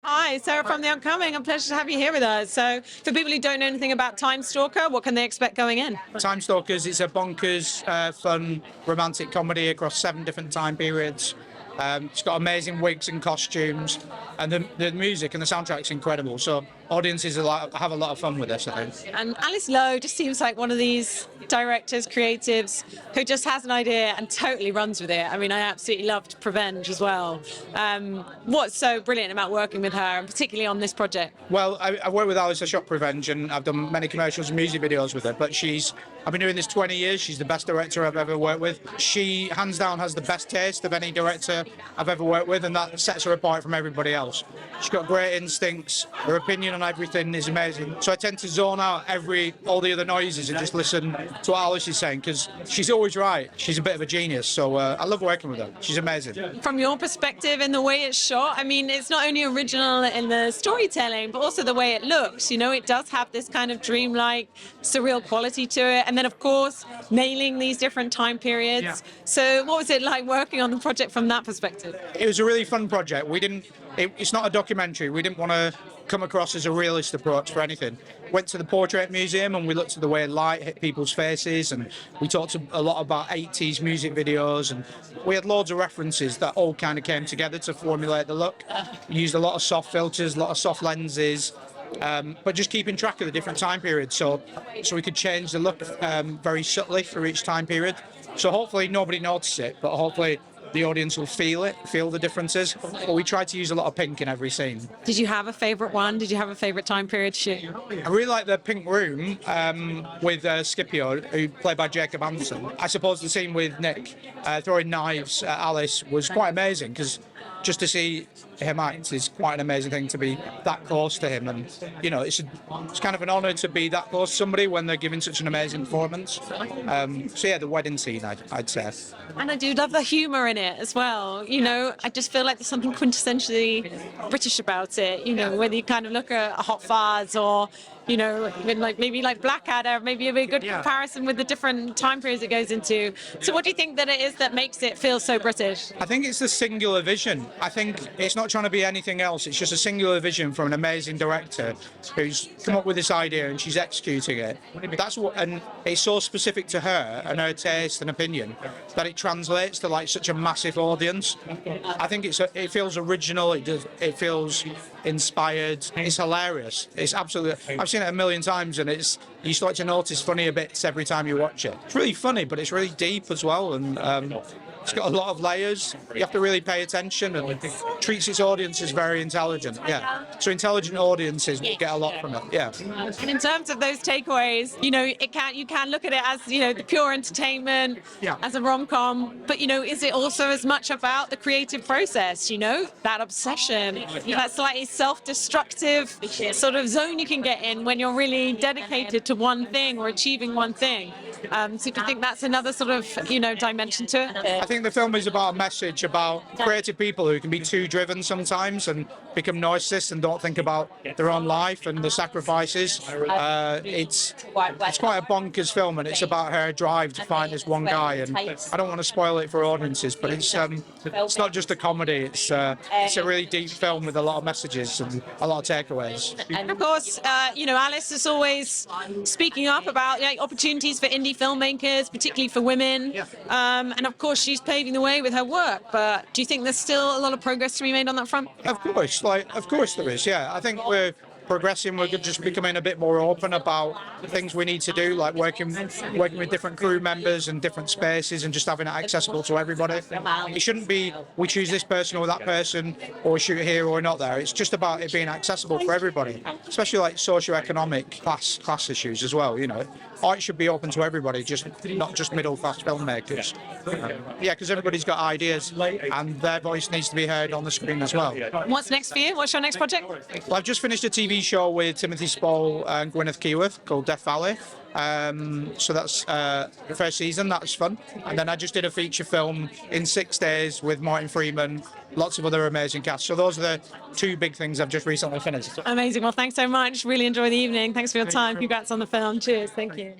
Hi, Sarah from The Upcoming. A pleasure to have you here with us. So, for people who don't know anything about TimeStalker, what can they expect going in? TimeStalkers is a bonkers, fun, romantic comedy across 7 different time periods. It's got amazing wigs and costumes, and the music and the soundtrack's incredible. So audiences have a lot of fun with this, I think. And Alice Lowe just seems like one of these directors, creatives, who just has an idea and totally runs with it. I mean, I absolutely loved Prevenge as well. What's so brilliant about working with her, and particularly on this project? Well, I've worked with Alice. I shot Prevenge, and I've done many commercials and music videos with her. But I've been doing this 20 years. She's the best director I've ever worked with. She, hands down, has the best taste of any director I've ever worked with, and that sets her apart from everybody else. She's got great instincts. Her opinion on everything is amazing. So I tend to zone out all the other noises and just listen to what Alice is saying, because she's always right. She's a bit of a genius. So I love working with her. She's amazing. From your perspective and the way it's shot, I mean, it's not only original in the storytelling, but also the way it looks. You know, it does have this kind of dreamlike, surreal quality to it. And then, of course, nailing these different time periods. Yeah. So what was it like working on the project from that perspective? It was a really fun project. It's not a documentary. We didn't want to come across as a realist approach for anything. Went to the Portrait Museum and we looked at the way light hit people's faces, and we talked a lot about 80s music videos, and we had loads of references that all kind of came together to formulate the look. We used a lot of soft filters, a lot of soft lenses, but just keeping track of the different time periods, so we could change the look very subtly for each time period. So hopefully nobody notices it, but hopefully the audience will feel the differences. But we tried to use a lot of pink in every scene. Did you have a favourite one? Did you have a favourite time period to shoot? I really like the pink room with Scipio, who played by Jacob Anderson. I suppose the scene with Nick throwing knives at Alice was quite amazing, because just to see him act is quite an amazing thing, to be that close to him. And you know, it's kind of an honour to be that close to somebody when they're giving such an amazing performance. So yeah, the wedding scene, I'd say. And I do love the humour in it as well. You know, I just feel like there's something quintessentially British about it. You know, whether you kind of look at Hot Fuzz or, you know, even maybe like Blackadder, maybe a good comparison with the different time periods it goes into. So what do you think that it is that makes it feel so British? I think it's the singular vision. I think it's not trying to be anything else. It's just a singular vision from an amazing director who's come up with this idea and she's executing it. And it's so specific to her and her taste and opinion that it translates to like such a massive audience. I think it feels original. It feels inspired. It's hilarious. It's absolutely. I've seen it a million times, and you start to notice funnier bits every time you watch it. It's really funny, but it's really deep as well, and it's got a lot of layers. You have to really pay attention, and it treats its audiences very intelligent. Yeah, so intelligent audiences will get a lot from it. Yeah. And in terms of those takeaways, you know, you can look at it as, you know, the pure entertainment, as a rom-com, but you know, is it also as much about the creative process? You know, that obsession, that slightly self-destructive sort of zone you can get in when you're really dedicated to one thing or achieving one thing. So do you think that's another sort of, you know, dimension to it? I think the film is about a message about creative people who can be too driven sometimes and become narcissists and don't think about their own life and the sacrifices. It's quite a bonkers film, and it's about her drive to find this one guy. And I don't want to spoil it for audiences, but it's not just a comedy. It's a really deep film with a lot of messages and a lot of takeaways. And of course, you know, Alice is always speaking up about opportunities for indie filmmakers, particularly for women. And of course, she's paving the way with her work. But do you think there's still a lot of progress to be made on that front? Of course there is. Yeah, I think we're progressing. We're just becoming a bit more open about the things we need to do, like working with different crew members and different spaces, and just having it accessible to everybody. It shouldn't be we choose this person or that person, or shoot here or not there. It's just about it being accessible for everybody, especially like socioeconomic class issues as well. You know, art should be open to everybody, not just middle class filmmakers. Yeah, because everybody's got ideas, and their voice needs to be heard on the screen as well. What's next for you? What's your next project? Well, I've just finished a TV show with Timothy Spall and Gwyneth Keyworth called Death Valley. So that's the first season. That was fun. And then I just did a feature film in 6 days with Martin Freeman, lots of other amazing cast. So those are the 2 big things I've just recently finished. Amazing. Well, thanks so much. Really enjoy the evening. Thanks for your time. Congrats on the film. Cheers. Thank you.